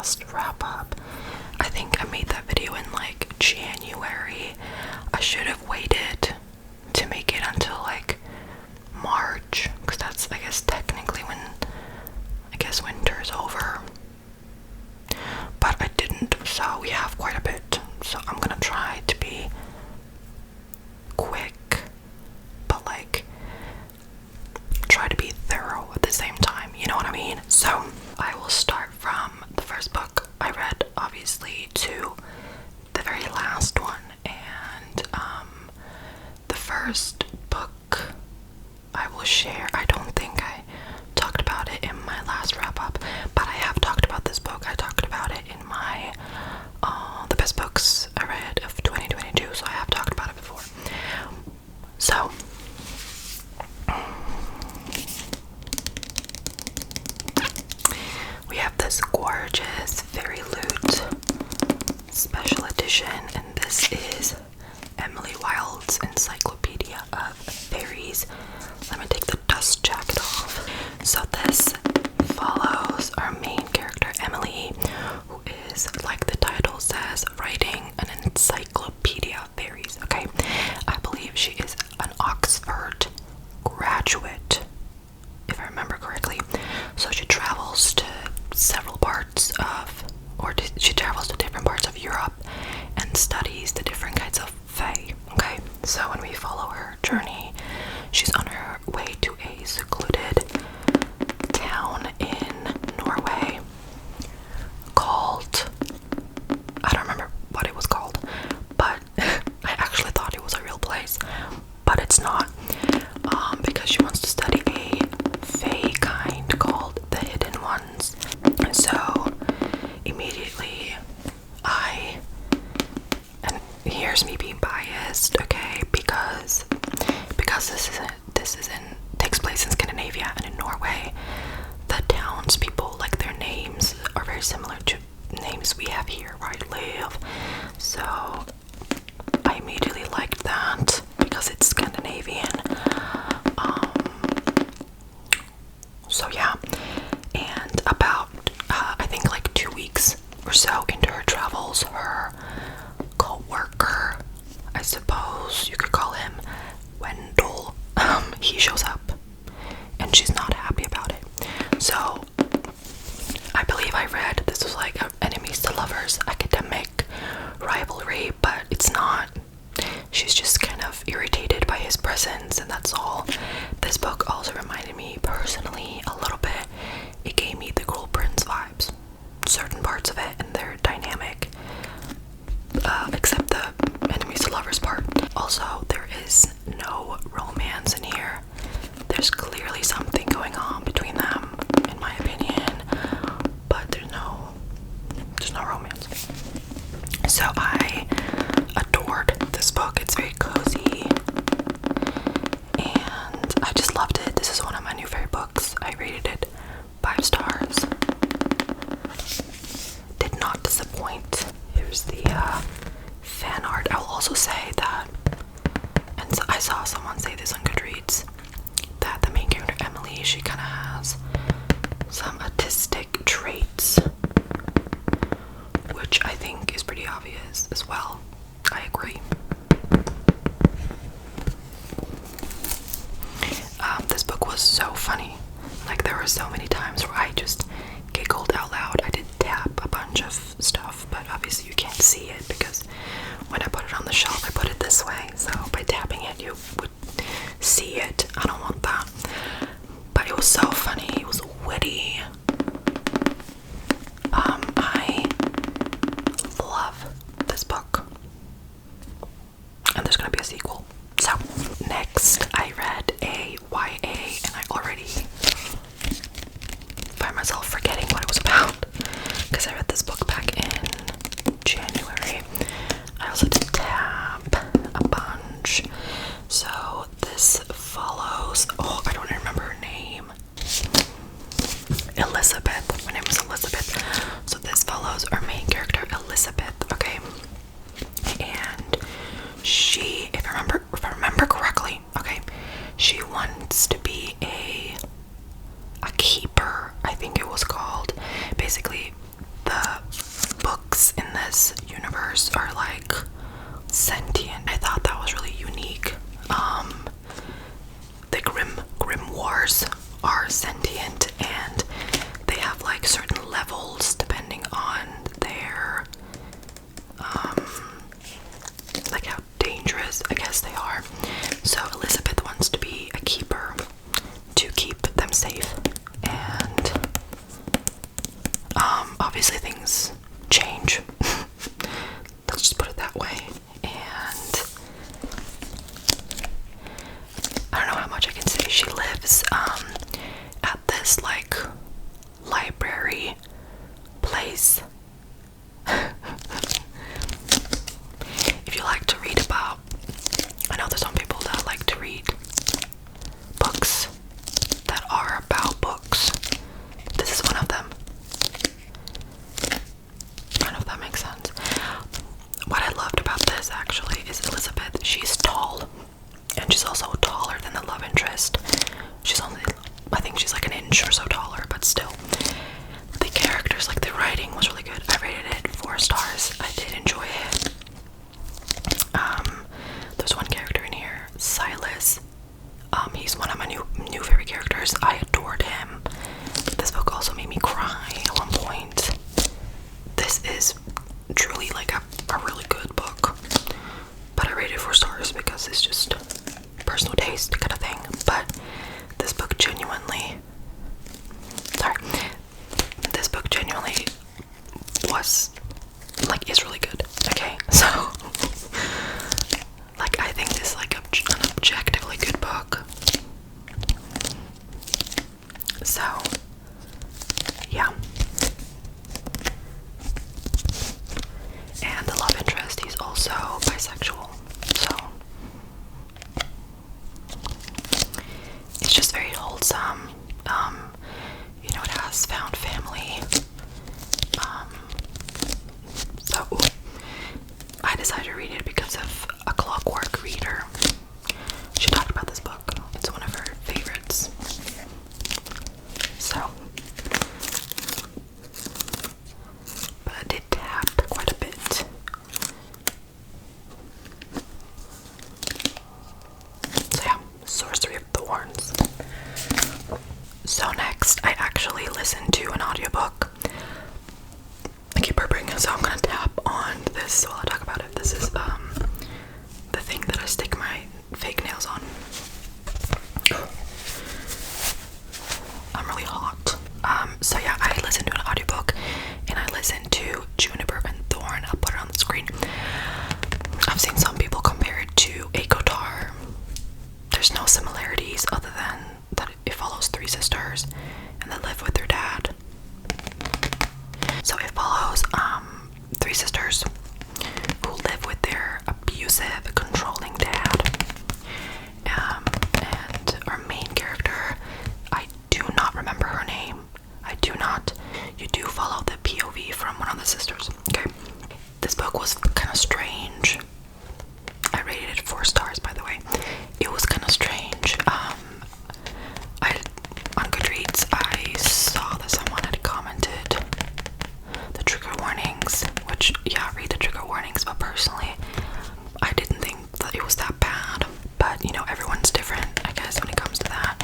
last wrap up. I think I made that video in like January. I should have waited to make it until like March, because that's, I guess, technically when winter's over. But I didn't, so we have quite a bit. So I'm gonna try to be quick, but like try to be thorough at the same time, you know what I mean? So I will start from the first book I read, obviously, to the very last one. And the first book I will share, I don't think I talked about it in my last wrap up, but I have talked about this book. I talked about it in my the best books I read of 2022, so I have talked about it before. So we have this gorgeous fairy loot special edition, and this is Emily Wilde's Encyclopedia of Faeries. Let me take the dust jacket off. So this follows our main character, Emily, who is, like the title says, writing an encyclopedia of fairies. Okay, I believe she is an Oxford graduate, if I remember correctly. So she travels to several parts of, she travels to different parts of Europe and studies the different kinds of fae. Okay, so when we follow her journey, she's on her way to a secluded town in Norway called, I don't remember what it was called, but I actually thought it was a real place, but it's not, because she wants to study a fae kind called the Hidden Ones. So immediately and here's me being biased, okay, because this takes place in Scandinavia and in Norway. The townspeople, like, their names are very similar to names we have here where I live. So I immediately liked that because it's Scandinavian. So yeah, and about I think like 2 weeks or so into her travels, her co-worker, I suppose you could call him Wendell, he shows up and she's not happy about it. So I believe I read this was like an enemies to lovers academic rivalry, but it's not. She's just kind of irritated by his presence, and that's all. This book also reminded me personally a little bit, it gave me the Cruel Prince vibes, certain parts of it, and they're dynamic, except the enemies to lovers part. Also, there is no romance in here. There's clearly something going on between them, in my opinion, but there's no romance. So I adored this book. It's very cozy, and I just loved it. This is one of my new favorite books. I rated it 5 stars. Did not disappoint. Here's the fan art. I will also say that, and so I saw someone say this on Goodreads, that the main character Emily, she kind of has some autistic traits, which I think is pretty obvious as well. I agree. This book was so funny. Like, there were so many times where I just giggled out loud. I did tap a bunch of stuff, but obviously you can't see it because when I put it on the shelf, I put it this way. So by tapping it, you would see it. I don't want that. But it was so funny. It was witty. I love this book. And there's gonna be a sequel. So next I read a YA, and I already find myself forgetting what it was about because I read this book back in January. I also did tab a bunch. So this follows, oh, I don't remember her name. Elizabeth. My name is Elizabeth. So this follows our main character, Elizabeth, okay? And she, if I remember correctly, okay, she wants to be a keeper, I think it was called. Basically, the the books in this universe are like sentient. I thought that was really unique. The grimoires are sentient, and they have like certain levels depending on their like how dangerous I guess they are. So Elizabeth wants to be a keeper to keep them safe, and obviously things change. Let's just put it that way. And I don't know how much I can say. She lives at this like library place. If you like to read about, I know there's some people that like to read books that are about books. This is one of them. I don't know if that makes sense. What I loved about this actually is Elizabeth. She's tall, and she's also taller than the love interest. She's only, I think she's like an inch or so taller, but still. The characters, like the writing was really good. I rated it 4 stars. I did enjoy it. There's one character in here, Silas. He's one of my new favorite characters. I adored him. This book also made me cry at one point. This is truly like a really good book, but I rated 4 stars because it's just personal taste kind of thing. But this book genuinely was like, is really good. Okay, so like I think this is like an objectively good book. So yeah. And the love interest, he's also bisexual, so it's just very wholesome. You know, it has found family. So I decided to read it because of a Clockwork Reader. She talked about this book. It's one of her favorites. So, but I did tap quite a bit. So yeah, Sorcery of Thorns. So next, I actually listened to an audiobook. I keep burping, so I'm gonna tap on this while I talk about it. This is the thing that I stick my fake nails on. I'm really hot. So yeah, I listened to an audiobook, and I listened to Juniper and Thorn. I'll put it on the screen. I've seen some people compare it to a guitar. There's no similarities other than that it follows 3 sisters and they live with their dad. So it follows 3 sisters who live with their abusive, controlling dad. And our main character, I do not remember her name. I do not. You do follow the POV from one of the sisters. Okay. This book was kind of strange. I rated it 4 stars, by the way. It was kind of strange. On Goodreads, I saw that someone had commented the trigger warnings, which, yeah, read the trigger warnings, but personally, I didn't think that it was that bad. But, you know, everyone's different, I guess, when it comes to that.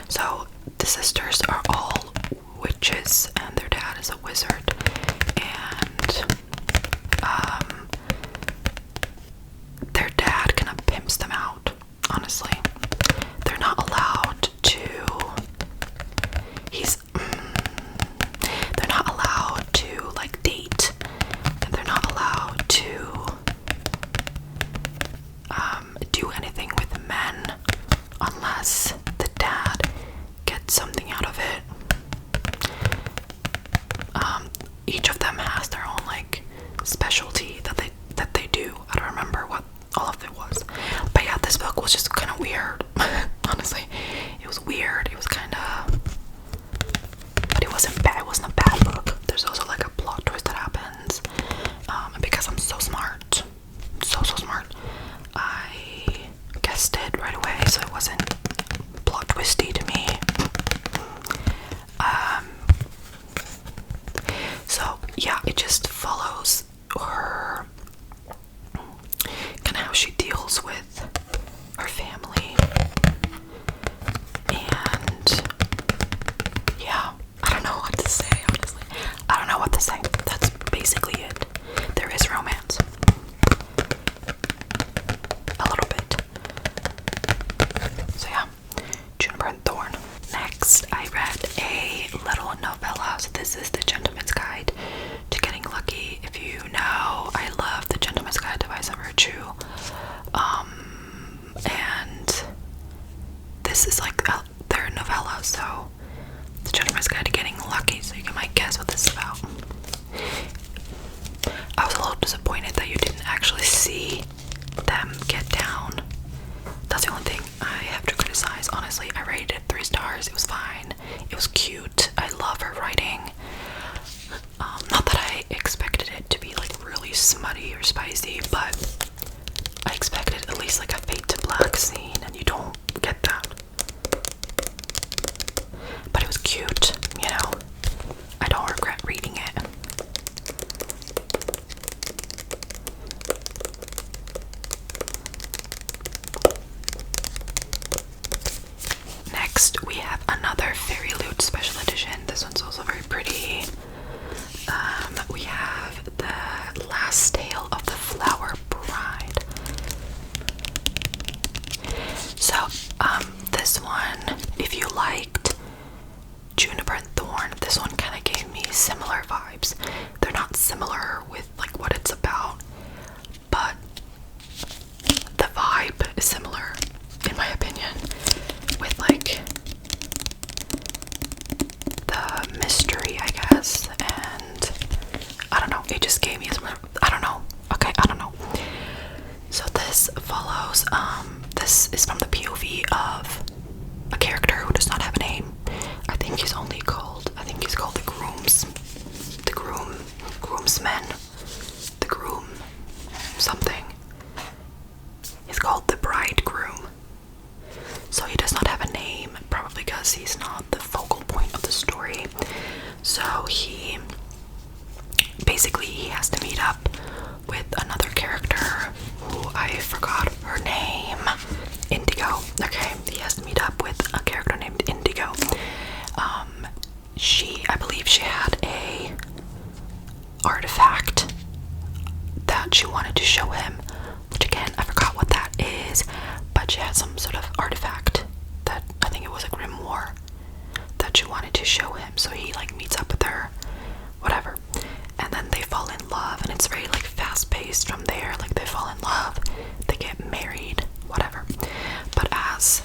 So, the sisters are all witches, and their dad is a wizard, and, their dad kind of pimps them out, honestly. They're not allowed to, they're not allowed to, like, date, and they're not allowed to, do anything with men unless the dad gets something out of it. Each of them has their own, like, specialty that they do. I don't remember what all of it was, but yeah, this book was just kind of weird. Honestly, it was weird. It was kind of, but it wasn't bad. It wasn't a bad book. There's also like a plot twist that happens, and because I'm so smart, so smart, I guessed it right away, so it wasn't plot twisty to me. yeah, it just follows her, kind of how she deals with her family. And yeah, I don't know what to say, honestly. I don't know what to say. That's basically it. There is romance. A little bit. So yeah, Juniper and Thorn. Next, I read a little novella. So this is The Gentleman's Guide to Getting Lucky. If you know, I love The Gentleman's Guide to Vice and Virtue. And this is like their novella, so The Gentleman's Guide to Getting Lucky, so you might guess what this is about. I was a little disappointed that you didn't actually see them get down. That's the only thing I have to criticize. Honestly, I rated it 3 stars. It was fine. It was cute. I love her writing. Not that I expected it to be like really smutty or spicy, but I expected at least like a fade to black scene, and you don't get that. But it was cute, you know. I don't regret reading it. Next, we have another Fairy Loot special edition. This one's also very pretty. We have The Last Tale of the Flower Bride. So, this one, if you liked Juniper and Thorn, this one kind of gave me similar vibes. They're not similar with like what it's about, but the vibe is similar, in my opinion, with like the mystery, I guess, and I don't know, it just gave me some, I don't know, okay, I don't know. So this follows, this is from the POV of a character who does not have a name. I think he's called the groomsman, the groom something. He's called the bridegroom. So he does not have a name, probably because he's not the focal point of the story. So he has to meet up with another character who I forgot her name. Indigo. Okay, he has to meet up with a character named Indigo. I believe she had a artifact that she wanted to show him, which again, I forgot what that is, but she had some sort of artifact that, I think it was a grimoire, that she wanted to show him. So he like meets up with her, whatever, and then they fall in love, and it's very like fast paced from there. Like they fall in love, they get married, whatever. But as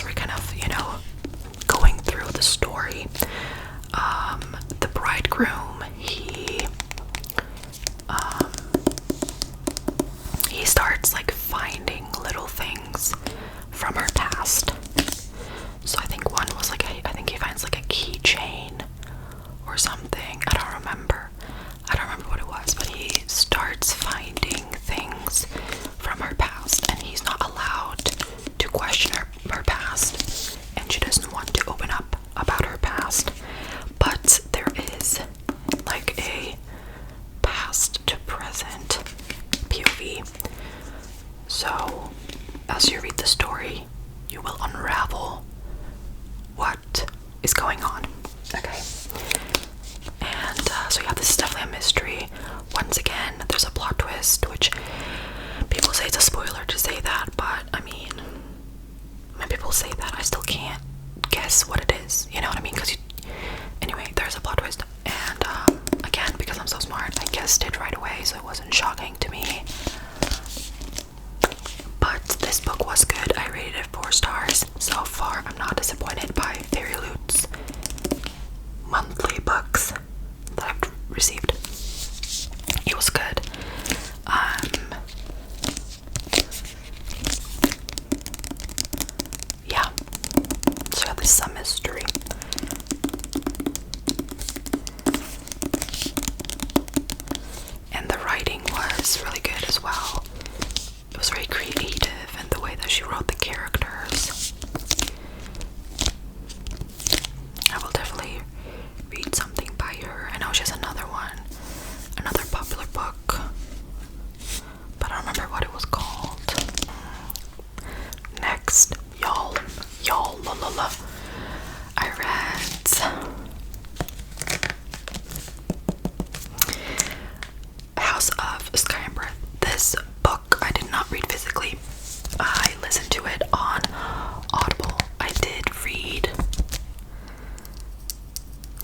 we're kind of, you know, going through the story, the bridegroom, he starts like finding little things from her past. So I think one was like I think he finds like a keychain or something. I don't remember what it was, but he starts finding things from her past, and he's not allowed to question her past, and she doesn't want to open up about her past. But there is like a past to present POV. So as you read the story, you will unravel what is going on. Okay. And so yeah, this is definitely a mystery. Once again, there's a plot twist, which people say it's a spoiler to say that, but I mean, when people say that, I still can't guess what it is. You know what I mean? Anyway, there's a plot twist, and again, because I'm so smart, I guessed it right away, so it wasn't shocking to me. But this book was good. I rated it 4 stars. So far, I'm not disappointed by Fairy Loot's monthly books that I've received. It was good. Yeah. So this is a mystery. And the writing was really good as well. It was very creative, and the way that she wrote the characters. I read House of Sky and Breath. This book I did not read physically. I listened to it on Audible. I did read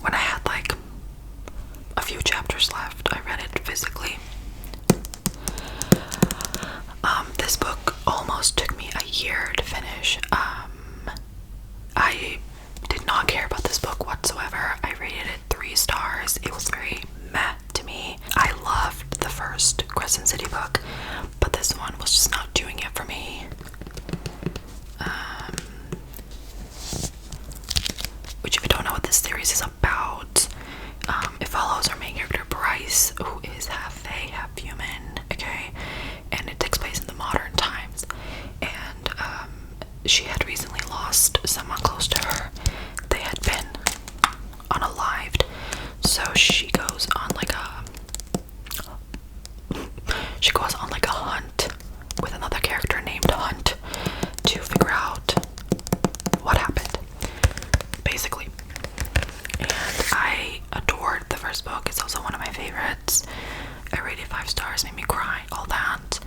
when I had like a few chapters left. I read it physically. This book almost took me a year to finish. I did not care about this book whatsoever. I rated it 3 stars. It was very meh to me. I loved the first Crescent City book, but this one was just not doing it for me. Which, if you don't know what this series is about, it follows our main character Bryce, who is half fae, half human, okay? And it takes place in the modern times. And she had recently lost someone close to her. They had been unalived. So she goes on like a hunt with another character named Hunt to figure out what happened, basically. And I adored the first book. It's also one of my favorites. I rated 5 stars, made me cry, all that.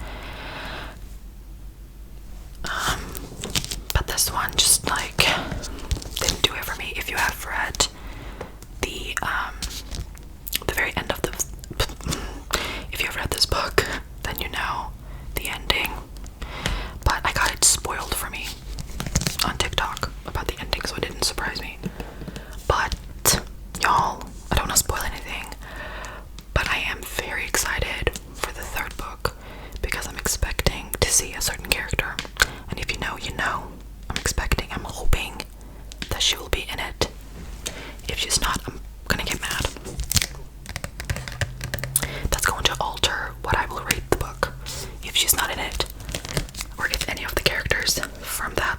But this one just like didn't do it for me. If you have read the very end of if you have read this book, then you know the ending. But I got it spoiled for me on TikTok about the ending, so it didn't surprise me. But y'all, I don't want to spoil anything, but I am very excited for the 3rd book because I'm expecting to see a certain character. And if you know, you know. I'm hoping that she will be in it. If she's not, I'm gonna get mad. That's going to alter what I will rate the book if she's not in it, or if any of the characters from that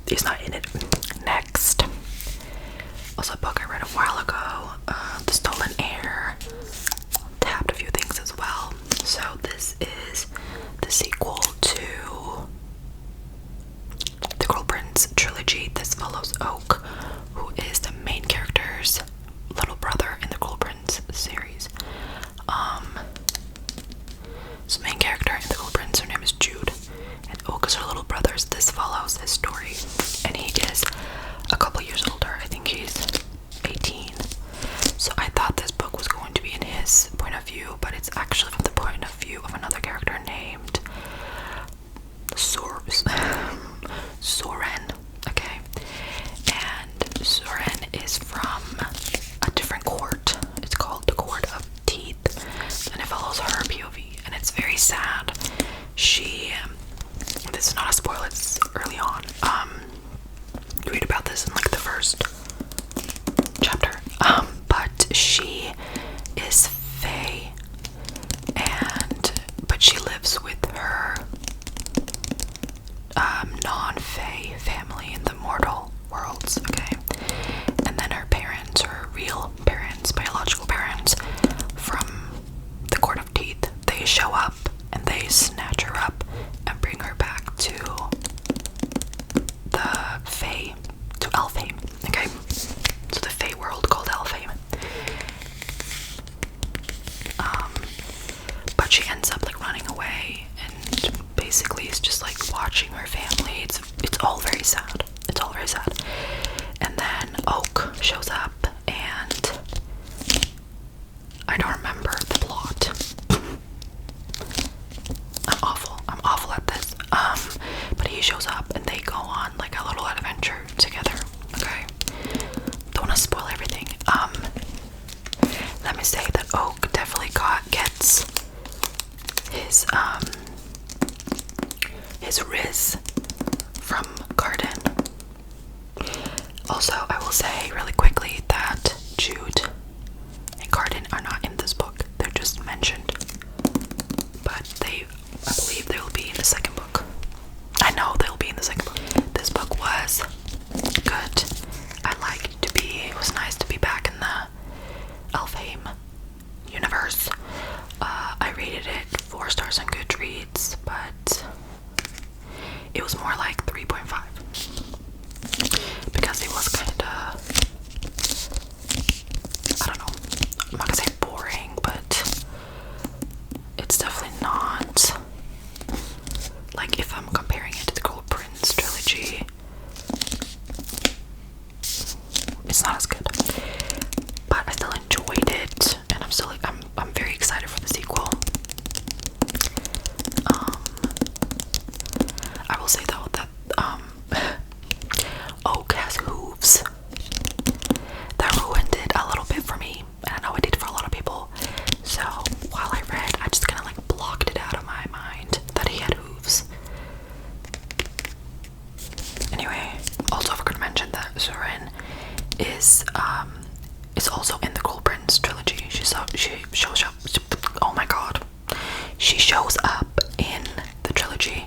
is not in it. Next, also a book I read a while ago, The Stolen Heir. Tapped a few things as well. So this is the sequel to the Girl Prince trilogy. This follows Oak, who is the main character's little brother in the Girl Prince series. So main character in the Girl Prince, her name is Jude, and Oak is her little brother. This follows his story, and he is a couple years older. I think he's 18. So I thought this book was going to be in his point of view, but it's actually from the point of view of another character named Soren, okay? And Soren is from a different court. It's called the Court of Teeth, and it follows her POV, and it's very sad. This is not a spoiler, it's early on. You read about this in like the first chapter. But she is fae, but she lives with her non-fae family in the mortal worlds, okay? And then her parents, her real parents, biological parents from the Court of Teeth, they show up and they snatch her up and bring her back to the fae, to Elfheim, okay? So the fae world called Elfheim. But she ends up like running away, and basically is just like watching her family. It's all very sad. It's all very sad. And then Oak shows up, and I don't remember the plot. I'm awful at this. But he shows up and they go on like a little adventure together. Okay. Don't wanna spoil everything. Let me say that Oak definitely gets his Riz from Garden. Also, I will say really quickly that Jude and Garden are not in this book. They're just mentioned. But I believe they will be in the 2nd book. I know they'll be in the 2nd book. This book was good. It was nice to be back in the Elfheim universe. I rated it 4 stars on Goodreads, but it was more like 3.5 because it was kind of, I don't know, I'm not gonna say boring, but it's definitely not, like if I'm comparing it to the Cruel Prince trilogy, it's not as good, but I still enjoyed it, and I'm very excited for the sequel. I will say though that Oak has hooves. That ruined it a little bit for me, and I know it did for a lot of people. So while I read, I just kind of like blocked it out of my mind that he had hooves. Anyway, also I forgot to mention that Zorin is also in the Cruel Prince trilogy. She shows up. Oh my god, she shows up in the trilogy.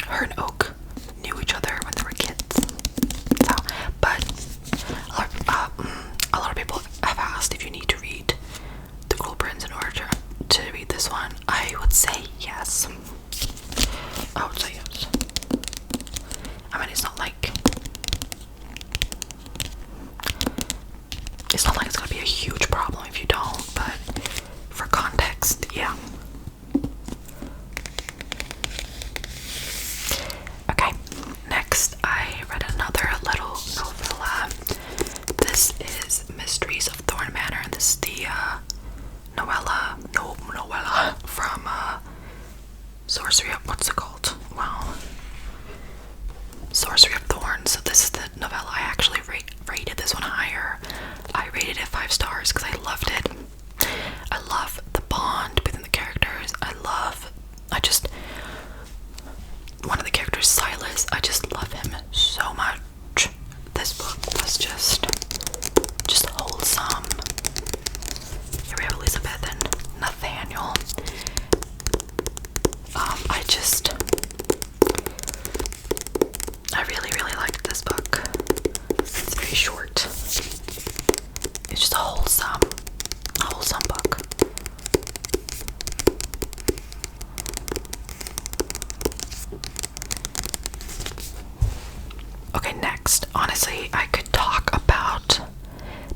Her and Oak knew each other when they were kids. So, but a lot of people have asked if you need to read The Cruel Prince in order to read this one. I would say yes. I would say yes. I mean, it's not like it's gonna be a huge problem if you don't, but for context, yeah. Okay, next I read another little novella. This is Mysteries of Thorn Manor, and this is the novella from Sorcery of, what's it called? Wow. Sorcery of Thorns. So this is the novella. I actually rated this one higher. I rated it 5 stars because I loved it. I love the bond within the characters. One of the characters, Silas, I just love him so much. This book was just wholesome. Here we have Elizabeth and Nathaniel. I really liked this book. It's very short. It's just a wholesome book. Okay, next. Honestly, I could talk about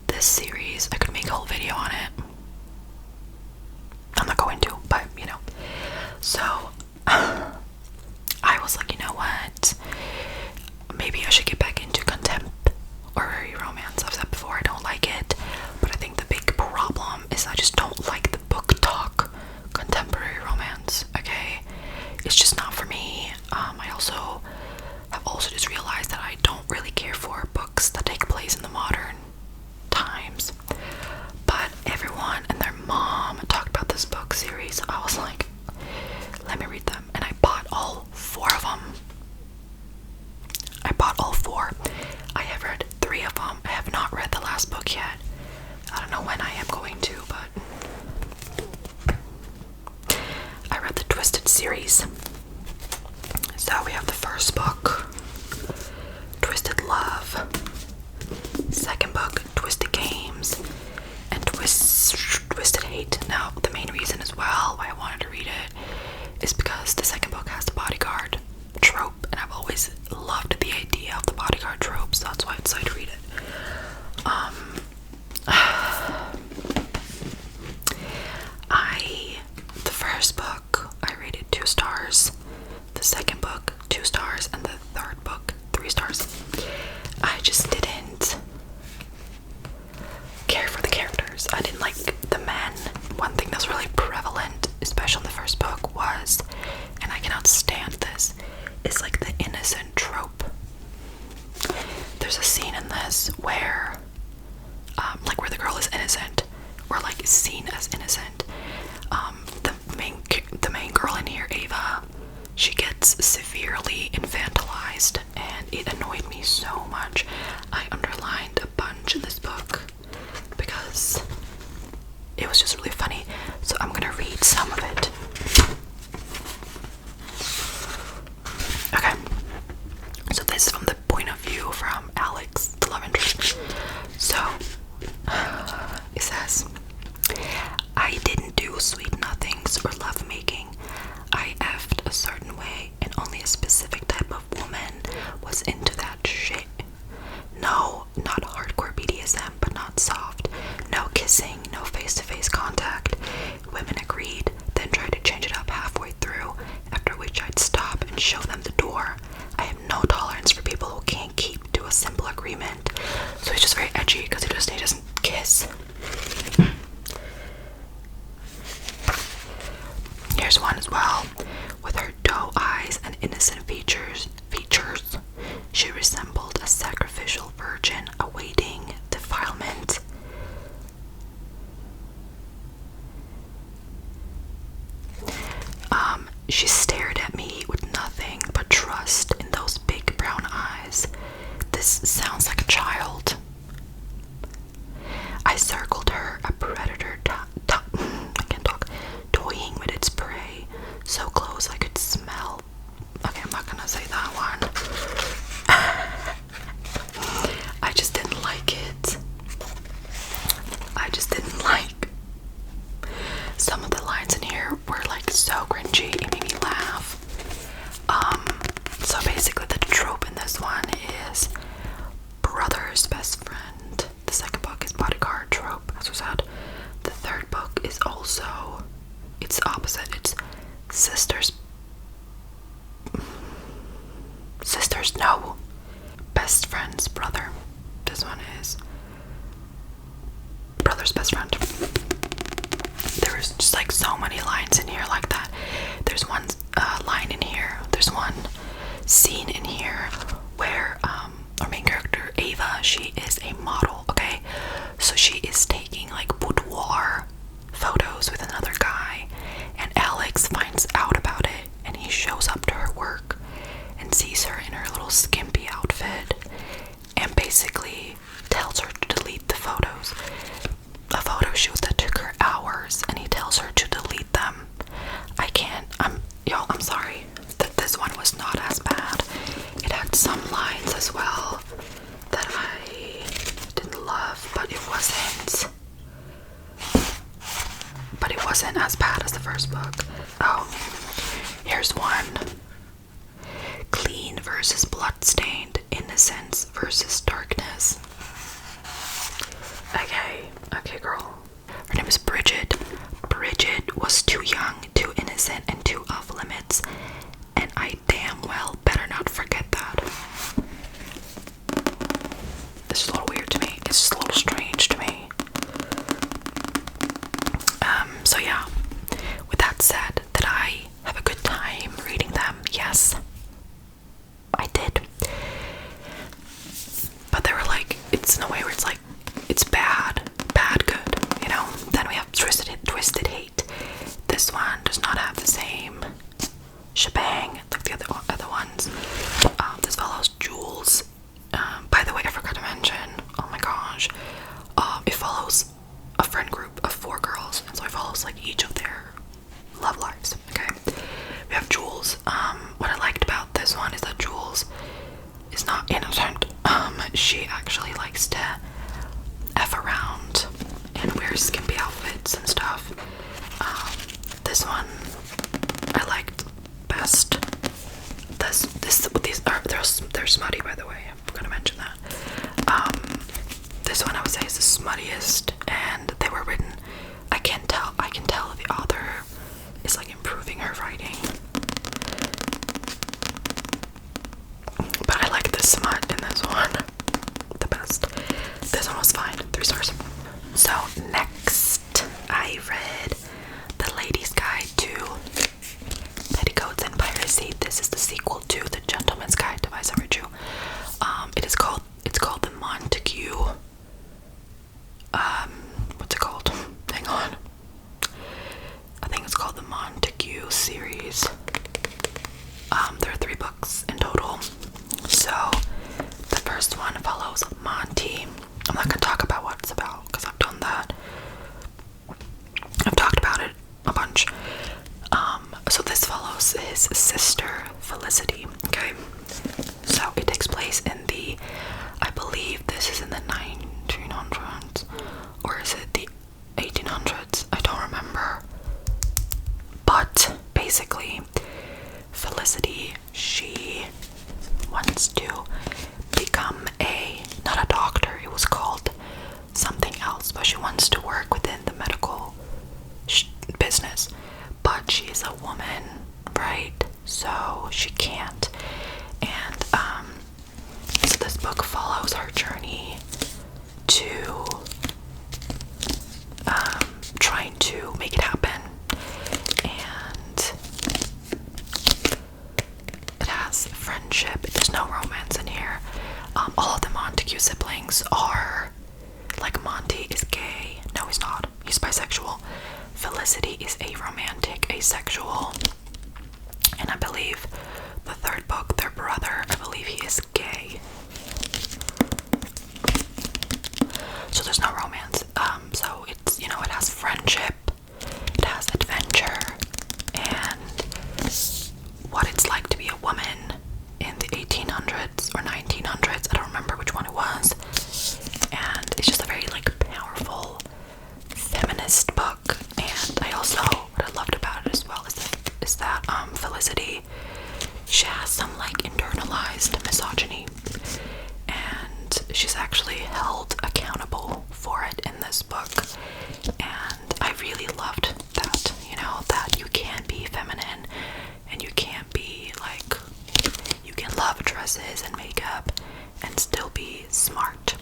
this series. I could make a whole video on it. I'm not going to, but you know. So, I was like, you know what? Maybe I should get back into contemporary romance. I've said before I don't like it, but I think the big problem is I just don't like the book talk contemporary romance. Okay, it's just not for me. I also have just realized that I don't really care for books that take place in the modern times. But everyone and their mom talked about this book series. I was like, let me read them, and I bought all 4 of them. I bought all 4. I have read 3 of them. I have not read the last book yet. I don't know when I am going to, but I read the Twisted series. So we have the first book, Twisted Love. Second book, Twisted Games, and Twisted Hate. Now, the main reason as well why I wanted to read it is because the second book has the bodyguard trope, and I've always loved the idea of the bodyguard trope, so that's why I decided to read it. The first book I rated 2 stars, the second book 2 stars, and the a specific type of woman was into that shit. No, not hardcore BDSM, but not soft. No kissing, no face-to-face contact. Women agreed, then tried to change it up halfway through, after which I'd stop and show them the door. I have no tolerance for people who can't keep to a simple agreement. So he's just very edgy because he doesn't kiss. Here's one as well. With her doe eyes and innocent features, she resembled a sacrificial virgin awaiting defilement. She stared at me with nothing but trust in those big brown eyes. This sounds like a child. I circled her, a predator toying with its prey, so close I could smell. Okay, I'm not gonna say that one. I just didn't like it. I just didn't like some of the lines in here were like so cringy, it made me laugh. So basically the trope in this one is brother's best friend. The second book is bodyguard trope, as was said. The third book is also, it's opposite. It's sisters, no, best friend's brother. This one is brother's best friend. There's just like so many lines in here like that. There's one line in here, there's one scene in here where our main character Ava, she is a model, okay? So she is taking like boudoir photos with another guy, and Alex finds out about it, and he shows up to her work and sees her in her little skimpy outfit and basically tells her to delete the photos. A photo shoot that took her hours, and he tells her to delete them. I'm sorry that this one was not as bad. It had some lines as well that I didn't love, but it wasn't as bad as the first book. Oh, here's one. Clean versus bloodstained, innocence versus darkness. Okay, girl. Her name is Bridget. Bridget was too young, too innocent, and too off limits, and I damn well better not forget that. This is a little weird to me. It's just a little strange to me. So yeah, with that said, did I have a good time reading them? Yes, I did. But they were like, it's in a way where it's like, it's bad good, you know? Then we have Twisted Hate. This one does not have the same shebang like the other ones. This follows Jules. By the way, I forgot to mention, oh my gosh, it follows a friend group of 4 girls, and so it follows like each of their love lives, okay? We have Jules. What I liked about this one is that Jules is not innocent. She actually likes to F around and wear skimpy outfits and stuff. This one I liked best. They're smutty, by the way. I'm gonna mention that. This one I would say is the smuttiest, and they were written. I can tell the author is like improving her writing. But I like the smut in this one the best. This one was fine. 3 stars. So next, I read The Lady's Guide to Petticoats and Piracy. This is the sequel to The Gentleman's Guide to Vice Virtue. It's called the Montague. What's it called? Hang on. I think it's called the Montague series. There are 3 books in total. So the first one follows Monty. I'm not gonna talk about what it's about because I've done that. I've talked about it a bunch. So this follows his sister Felicity. Okay, so it takes place in I believe this is in the 1900s, or is it the 1800s? I don't remember. But basically, Felicity, she friendship. There's no romance in here. All of the Montague siblings are, like, Monty is gay. No, he's not. He's bisexual. Felicity is aromantic, asexual. And I believe the third book, their brother, I believe he is gay. So there's no romance. So it's, you know, it has friendship, it has adventure, and what it's like to be a woman in the 1800s or 1900s. I don't remember which one it was. And it's just a very, like, powerful feminist book. And I also, what I loved about it as well is that Felicity, she has some, like, internalized misogyny, and she's actually held accountable for it in this book. And I really loved that, you know, that you can be feminine and you can't be, like, you can love dresses and makeup and still be smart.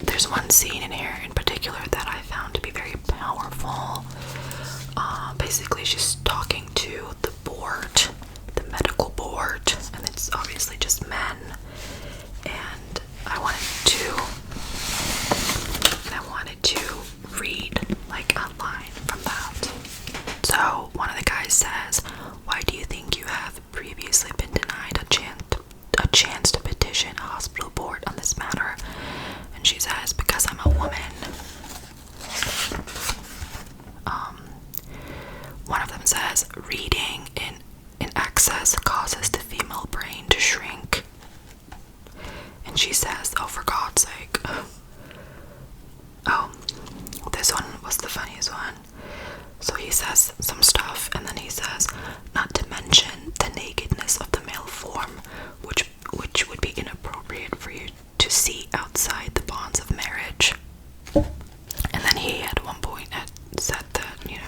There's one scene in here in particular that I found to be very powerful. Basically, she's talking to the board, the medical board, and it's obviously just men. And I wanted to read, like, a line from that. So one of the guys says, "Why do you think you have previously been denied a chance to petition a hospital board on this matter?" And she says, "Because I'm a woman." One of them says, "Reading in excess causes the female brain to shrink." And she says, "Oh, for God's sake." Oh, this one was the funniest one. So he says some stuff, and then he says, "Not to mention the nakedness of the male form, which would be inappropriate for you to see outside the bonds of marriage." And then he at one point had said that, you know,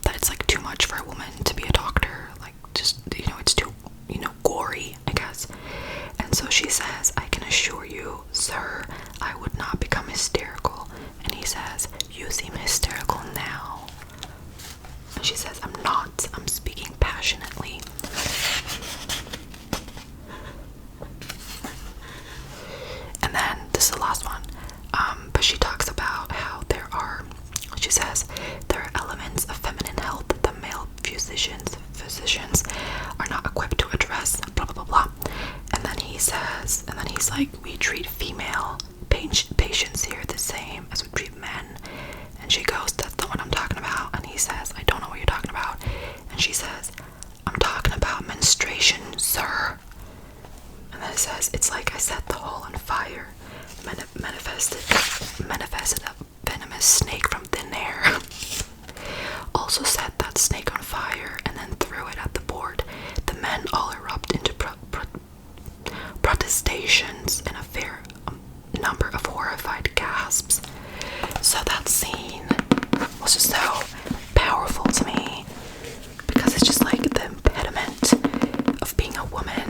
that it's, like, too much for a woman to be a doctor, like, just, you know, it's too, you know, gory, I guess. And so she says, "I can assure you, sir, I would not become hysterical." And he says, "You seem hysterical now." And she says, "I'm not, I'm speaking passionately." And then this is the last one. But she talks about how she says, "There are elements of feminine health that the male physicians are not equipped to address, blah, blah, blah, blah." And then he's like, "We treat female patients here the same as we treat men." And she goes, "That's the one I'm talking about." And he says, "I don't know what you're talking about." And she says, "I'm talking about menstruation, sir." And then it says, "It's like I set the hole on fire, manifested a venomous snake from thin air. Also set that snake on fire and then threw it at the board. The men all erupt into protestations and a fair number of horrified gasps." So that scene was just so powerful to me, because it's just like the impediment of being a woman.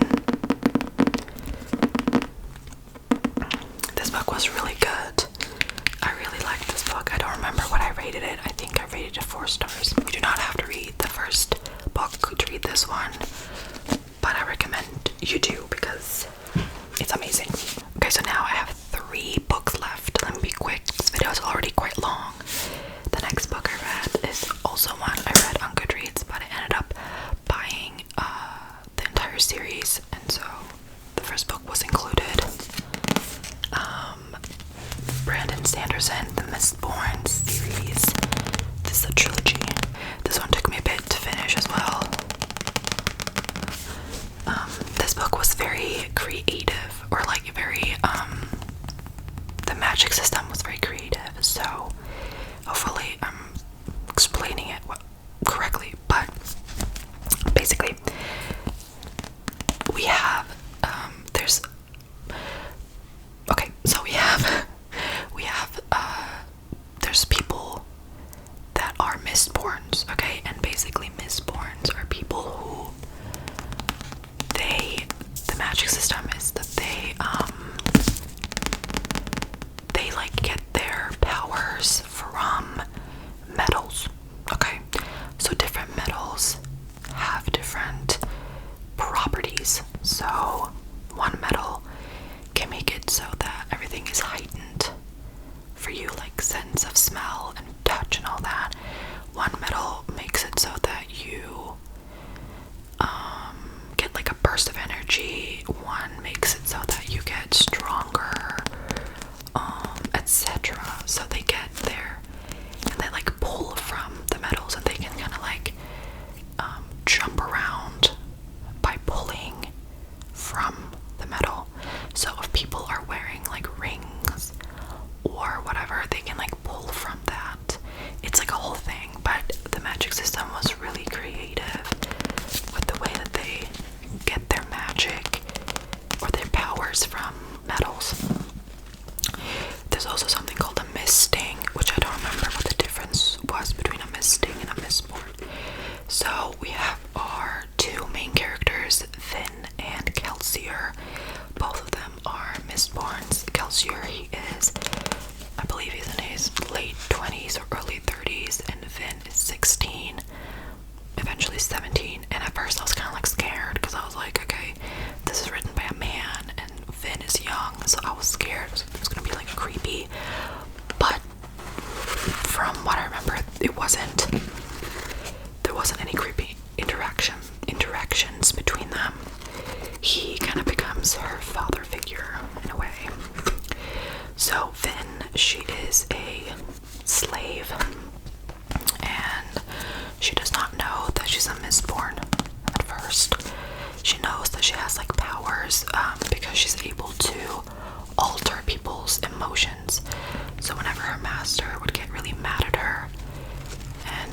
This book was really good. I really liked this book. I don't remember what I rated it. I think I rated it 4 stars. You do not have to read the first book to read this one, but I recommend you do because it's amazing. Okay, so now I have 3 books left. Let me be quick. This video is already quite long. The next book I read is also one I read on Goodreads, but I ended up buying the entire series, and so the first book was included. Brandon Sanderson, the Mistborn series. This is a trilogy. This one took me a bit to finish as well. This book was very So we have our two main characters, Finn and Kelsier. Both of them are mistborns. Kelsier, he is, I believe he's in his late 20s or early 30s, and Finn is 16, eventually 17. And at first I was kind of like scared because I was like, okay, this is written by a man and Finn is young, so I was scared it was gonna be like creepy. But from what I remember, there wasn't any creepy interactions between them. He kind of becomes her father figure in a way. So Finn, she is a slave, and she does not know that she's a mistborn at first. She knows that she has like powers because she's able to alter people's emotions. So whenever her master would get really mad at her and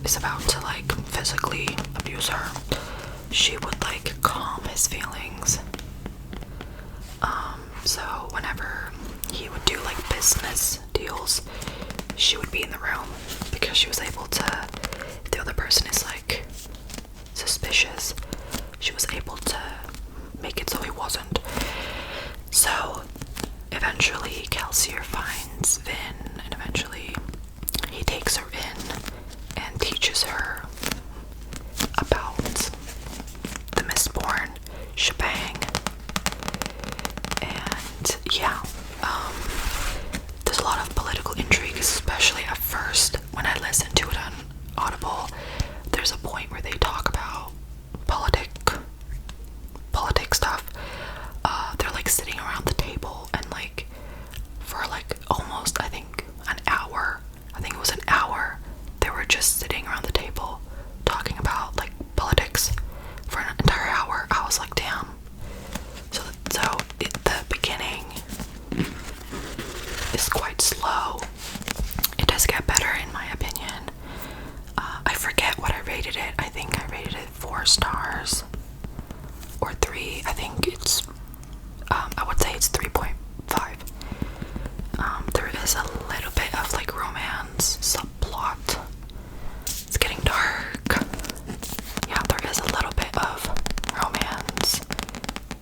is about to like physically abuse her, she would like calm his feelings. So whenever he would do like business deals, she would be in the room because she was able to, if the other person is like suspicious, she was able to make it so he wasn't. So eventually Kelsier finds Vin, and eventually he takes her in and teaches her about the mistborn shebang. And yeah, there's a lot of political intrigue, especially at first when I listened to it on Audible. There's a point where they talk about politic stuff. They're like sitting around the table and like for like almost I think it was an hour, they were just sitting around the table talking about like politics for an entire hour. I was like, damn. So the beginning is quite slow. It does get better in my opinion. I forget what I rated it. I think I rated it 4 stars or 3. I think it's I would say it's 3.5. There is a little bit of like romance subplot. It's getting dark. Yeah, there is a little bit of romance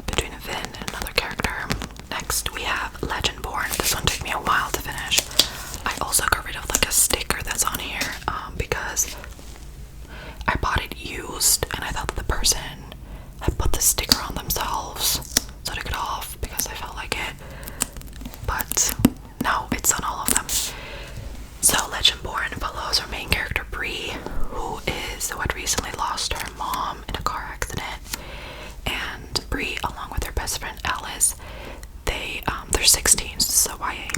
between Vin and another character. Next we have Legendborn. This one took me a while to finish. I also got rid of like a sticker that's on here because I bought it used and I thought that the person had put the sticker on themselves, so I took it off because I felt like it. But no, it's on all of them. So Legendborn follows our main character Bree, who had recently lost her mom in a car accident. And Bree, along with her best friend Alice, they're 16, so YA.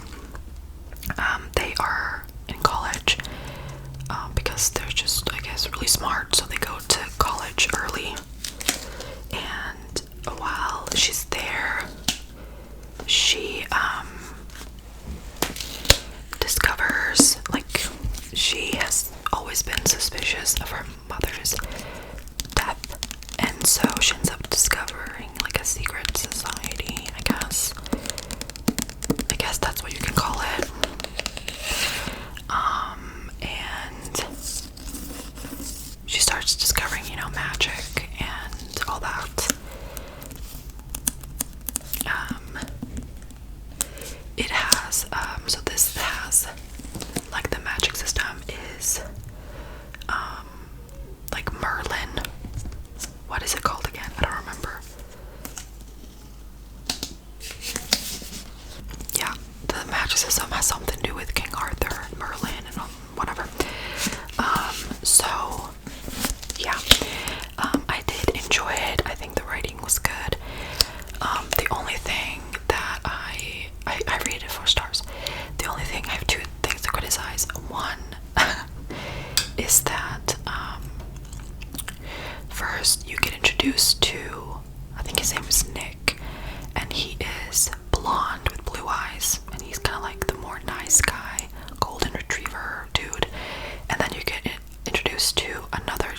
They are in college because they're just, I guess, really smart, so they go to college early. And while she's there, she discovers, like, she has always been suspicious of her mother's death, and so she ends up discovering like a secret society, I guess that's what you can call it. And she starts discovering, magic and all that. It has, so this has, like, the magic system is, like Merlin. What is it called again? I don't remember. Yeah, the magic system has something to do with King Arthur, Merlin, and whatever. So, yeah, I did enjoy it. I think the writing was good. The only thing that I rated it 4 stars. The only thing, I have 2 things to criticize. One is that first you get introduced to, I think his name is Nick, and he is blonde with blue eyes, and he's kind of like the more nice guy, golden retriever dude. And then you get introduced to another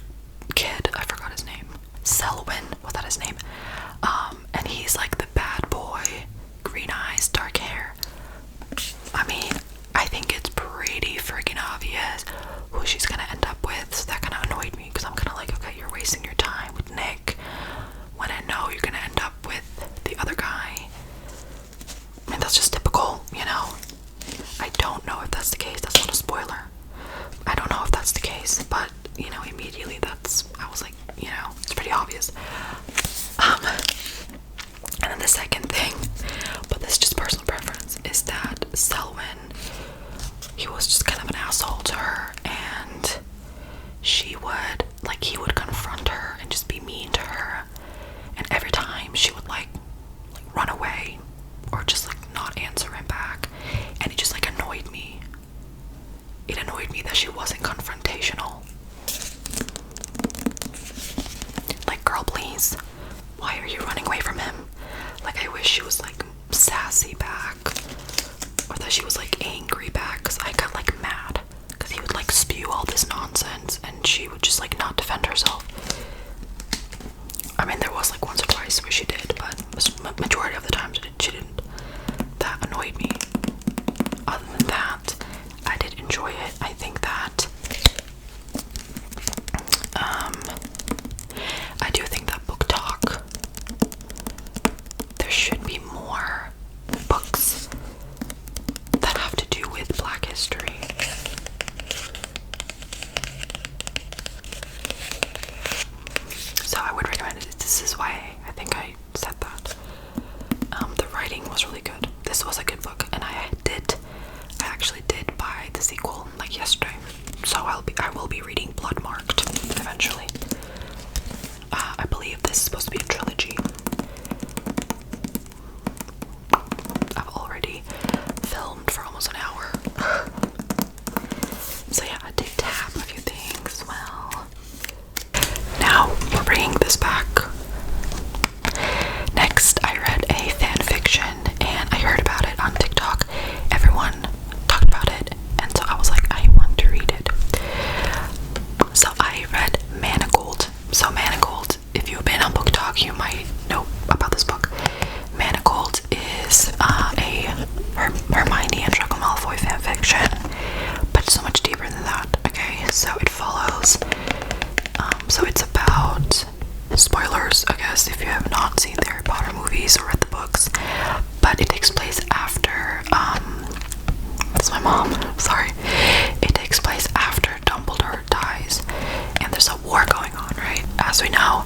kid, I forgot his name, Selwyn, was that his name? And he's like the bad boy, green eyes, dark hair. I mean, I think it's pretty freaking obvious who she's gonna end up with, so that kind of annoyed me because I'm kind obviously I was like, it's pretty obvious. And then the second thing, but this is just personal preference, is that Selwyn, he was just kind of an asshole to her, and he would confront her and just be mean to her, and every time she would like run away or just like not answer him back, and it just like annoyed me. It annoyed me that she wasn't confrontational. Like, girl, please, why are you running away from him? Like, I wish she was like sassy back, or that she was like angry back, because I got like mad because he would like spew all this nonsense and she would just like not defend herself. I mean, there was like once or twice where she did, but majority of the time she didn't. That annoyed me. Other than that, I did enjoy it. I think that I do think that book talk, there should be more books that have to do with Black history. So I would recommend it. This is why I think I said that. The writing was really good. This was a good book, and I actually did buy the sequel like yesterday. So I will be reading Bloodmarked eventually. I believe this is supposed to be a trilogy. I've already filmed for almost an hour. So yeah, I did tap a few things. Well, now we're bringing this back. Next, I read a fan fiction, and I heard about it on TikTok. Everyone talked about it, and so I was like, I want to read it. So I read Manacled. So Manacled, if you've been on Book Talk, you might know about this book. Manacled is a Hermione and Draco Malfoy fanfiction, but so much deeper than that. Okay, so it follows. So it's about, spoilers, I guess, if you have not seen the Harry Potter movies or read the books, but it takes place after. That's my mom. Sorry. It takes place after Dumbledore dies, and there's a war going on, right? As we know,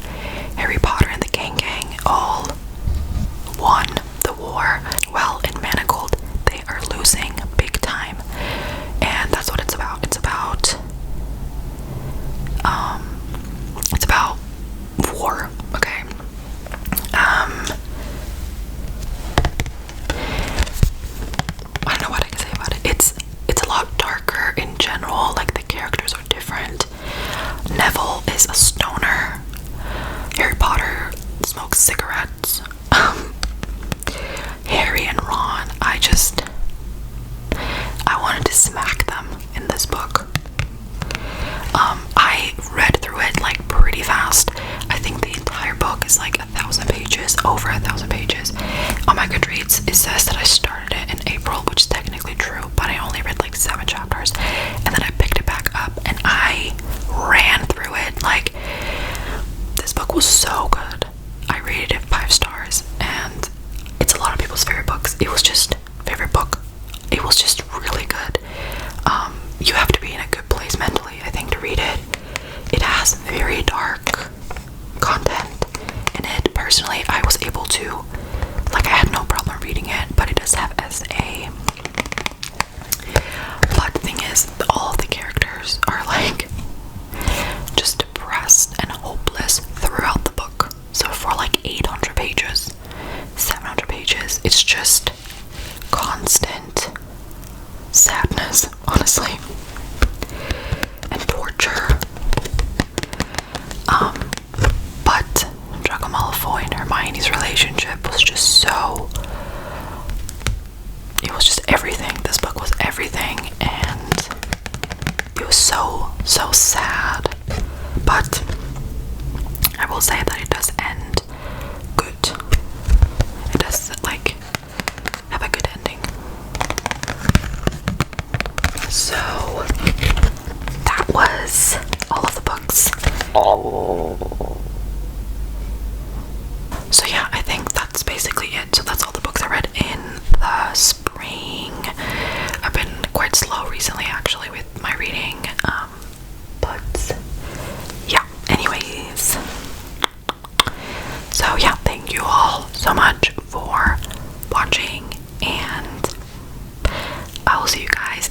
Harry Potter and the Gang all won the war. Well, in Manacled, they are losing big time, and that's what it's about. It's about war. Okay. I don't know what I can say about it. It's a lot darker in general. Like, the characters are different. Neville is a stoner. Harry Potter smokes cigarettes. Harry and Ron, I wanted to smack them in this book. I read through it like pretty fast. I think the entire book is like 1,000 pages, over 1,000 pages. On my Goodreads, it says that I started it in April, which is technically true, but I only read like 7 chapters, and then I picked it back up and I ran through it. Like, this book was so good. I rated it 5 stars, and it's a lot of people's favorite books. It was just favorite book. It was just really good. You have to be in a good place mentally, I think, to read it. It has very dark content in it. Personally, I was able to, like, I had no problem reading it, but it does have SA. But the thing is, all of the characters are like just depressed and hopeless throughout the book. So for like 800 pages, 700 pages, it's just constant sadness, honestly, and torture. But Draco Malfoy and Hermione's relationship was just it was just everything. This book was everything, and it was so sad. But I will say that it does end good. It does, like, have a good ending. So that was all of the books. So yeah, I think that's basically it. So that's all the books I read in the spring. I've been quite slow recently, actually, with my reading. But yeah, So yeah, thank you all so much for watching, and I will see you guys